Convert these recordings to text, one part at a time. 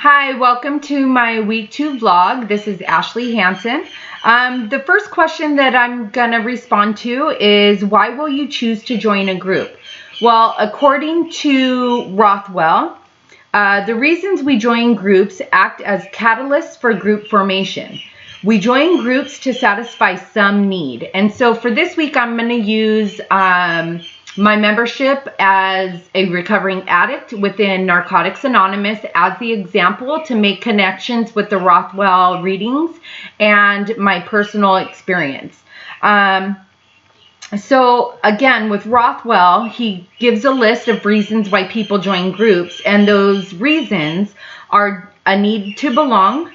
Hi, welcome to my week 2 vlog. This is Ashley Hansen. The first question that I'm gonna respond to is, why will you choose to join a group? Well, according to Rothwell, the reasons we join groups act as catalysts for group formation. We join groups to satisfy some need. And so for this week, I'm gonna use my membership as a recovering addict within Narcotics Anonymous as the example to make connections with the Rothwell readings and my personal experience. So again, with Rothwell, he gives a list of reasons why people join groups, and those reasons are a need to belong,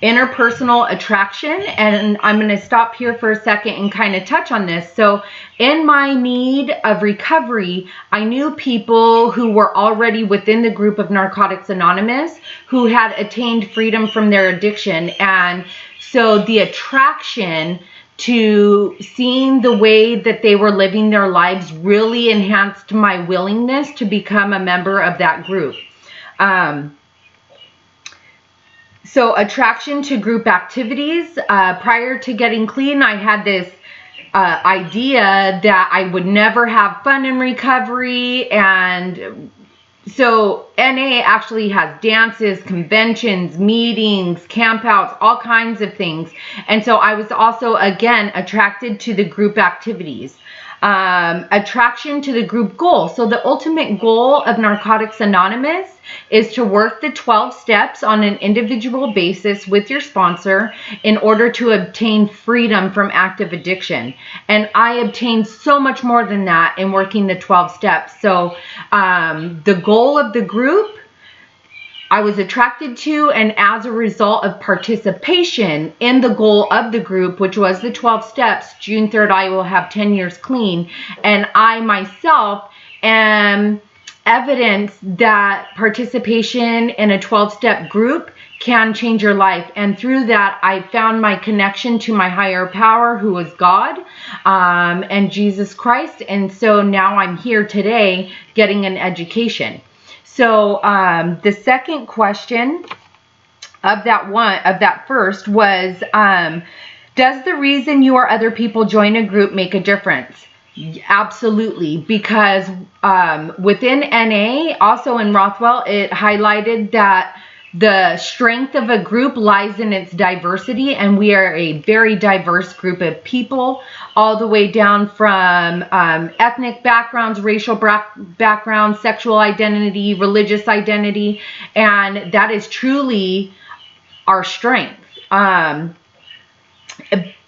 interpersonal attraction, and I'm going to stop here for a second and kind of touch on this. So in my need of recovery, I knew people who were already within the group of Narcotics Anonymous who had attained freedom from their addiction, and so the attraction to seeing the way that they were living their lives really enhanced my willingness to become a member of that group. So attraction to group activities. Prior to getting clean, I had this idea that I would never have fun in recovery, and so NA actually has dances, conventions, meetings, campouts, all kinds of things. And so I was also, again, attracted to the group activities. Attraction to the group goal. So the ultimate goal of Narcotics Anonymous is to work the 12 steps on an individual basis with your sponsor in order to obtain freedom from active addiction. And I obtained so much more than that in working the 12 steps. So the goal of the group I was attracted to, and as a result of participation in the goal of the group, which was the 12 steps, June 3rd, I will have 10 years clean. And I myself am evidence that participation in a 12-step group can change your life. And through that, I found my connection to my higher power, who is God, and Jesus Christ. And so now I'm here today getting an education. So the second question of that first was, does the reason you or other people join a group make a difference? Absolutely, because within NA, also in Rothwell, it highlighted that the strength of a group lies in its diversity, and we are a very diverse group of people, all the way down from ethnic backgrounds, racial backgrounds, sexual identity, religious identity, and that is truly our strength.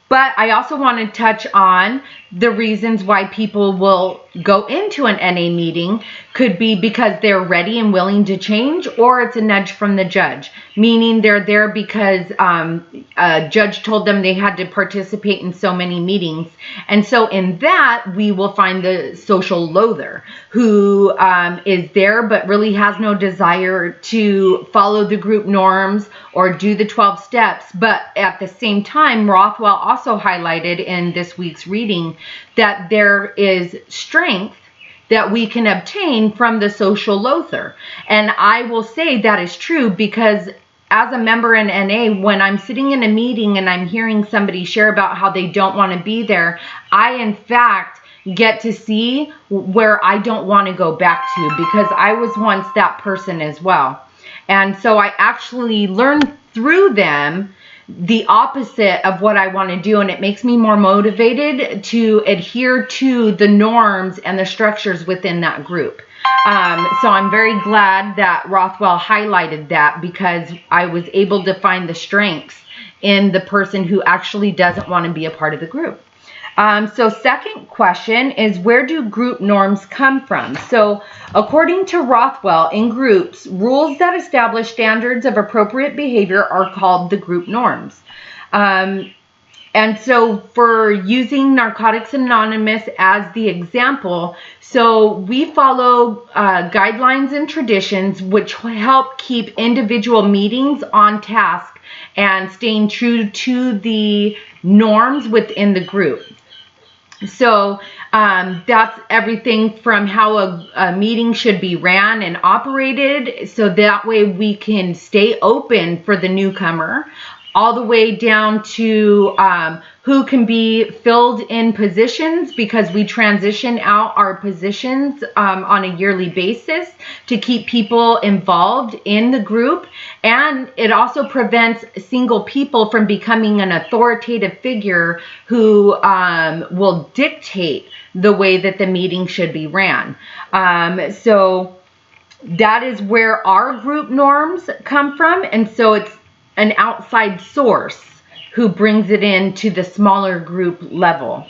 But I also want to touch on the reasons why people will go into an NA meeting. Could be because they're ready and willing to change, or it's a nudge from the judge, meaning they're there because a judge told them they had to participate in so many meetings. And so in that, we will find the social loather who is there but really has no desire to follow the group norms or do the 12 steps. But at the same time, Rothwell also highlighted in this week's reading that there is strength that we can obtain from the social loather. And I will say that is true, because as a member in NA, when I'm sitting in a meeting and I'm hearing somebody share about how they don't want to be there, I in fact get to see where I don't want to go back to, because I was once that person as well. And so I actually learned through them the opposite of what I want to do, and it makes me more motivated to adhere to the norms and the structures within that group. So I'm very glad that Rothwell highlighted that, because I was able to find the strengths in the person who actually doesn't want to be a part of the group. So second question is, where do group norms come from? So according to Rothwell, in groups, rules that establish standards of appropriate behavior are called the group norms. And so for using Narcotics Anonymous as the example, so we follow guidelines and traditions which help keep individual meetings on task and staying true to the norms within the group. So that's everything from how a meeting should be ran and operated, so that way we can stay open for the newcomer, all the way down to who can be filled in positions, because we transition out our positions on a yearly basis to keep people involved in the group. And it also prevents single people from becoming an authoritative figure who will dictate the way that the meeting should be ran. So that is where our group norms come from. And so it's an outside source who brings it into the smaller group level.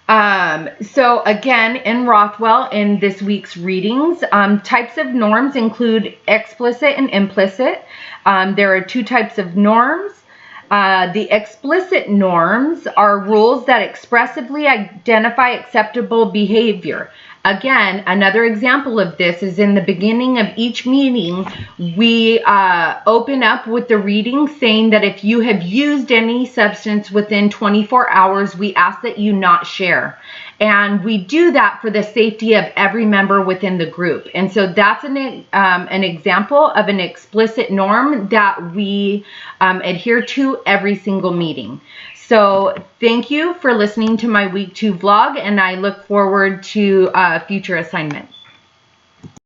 So again, in Rothwell, in this week's readings, types of norms include explicit and implicit. There are two types of norms. The explicit norms are rules that expressively identify acceptable behavior. Again, another example of this is in the beginning of each meeting, we open up with the reading saying that if you have used any substance within 24 hours, we ask that you not share. And we do that for the safety of every member within the group. And so that's an example of an explicit norm that we adhere to every single meeting. So thank you for listening to my week 2 vlog, and I look forward to future assignments.